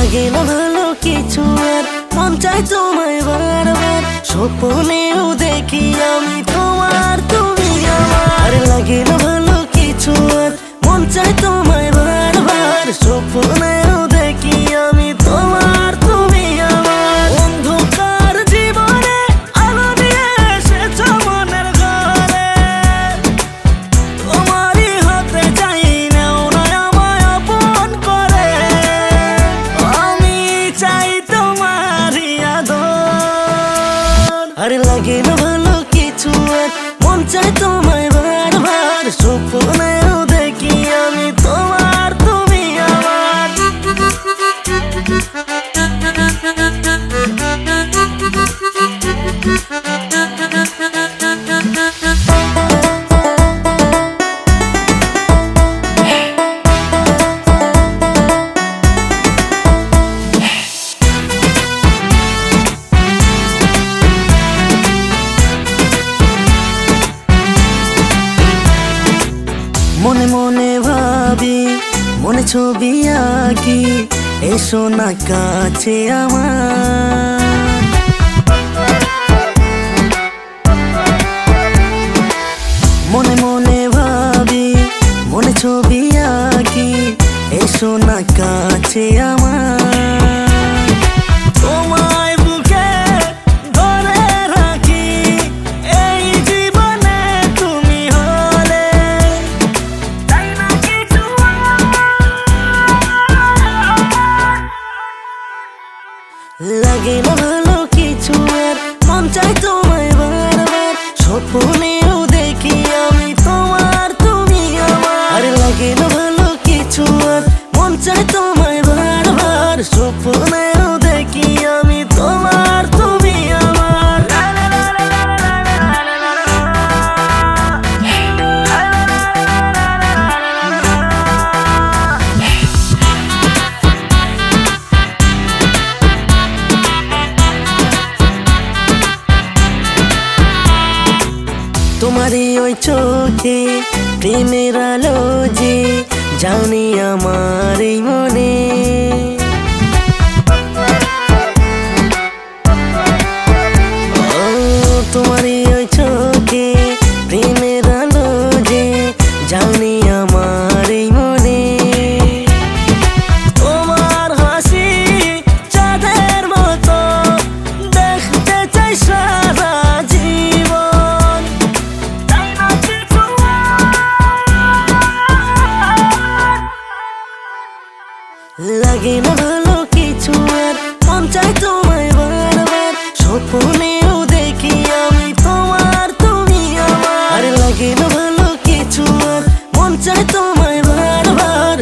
লাগে না ভালো কিছু আর মন চাই তোমায় বারবার স্বপ্নেও দেখি আমি তোমার তুমি আমার। আরে লাগে না ভালো কিছু আর মন চাই তোমায় বারবার স্বপ্নেও দেখি আমি তোমার তুমি আমার। অন্ধকার জীবনে আলো দিয়ে এসেছ মনের ঘরে, তোমারই হতে চাই নাও না আমায় আপন করে। আমি চাই তোমারই আদর। আরে লাগে না ভালো কিছু আর মন চাই তোমায় বারবার স্বপ্নেও দেখি আমি তোমার তুমি আমার। মনে মনে ভাবি মনে ছবি আঁকি, এসো না কাছে আমার। মনে মনে ভাবি মনে ছবি আঁকি, এসো না কাছে আমার। তোমায় বুকে ধরে রাখি এই জীবনে তুমি হলে, তাই না কিছু লাগে না ভালো কিছু আর মন চাই তোমায় বারবার স্বপ্নেও দেখি আমি তোমার তুমি আমার। আরে লাগে না ভালো কিছু আর মন চাই তোমায় বারবার স্বপ্নেও দেখি আমি তোমার তুমি আমার। তোমারই ওই চোখে প্রেমের আলো যে জানি আমার এই মনে। ও তোমারই ওই চোখে প্রেমের আলো যে জানি আমার এই মনে। তোমার হাসি চাঁদের মতো দেখতে চাই সারা জীবন, তাই না কিছু লাগে না ভালো কিছু আর মন চাই তোমায় বারবার স্বপ্নেও দেখি আমি তোমার তুমি আমার। আরে লাগে না ভালো কিছু আর মন চাই তোমায় বারবার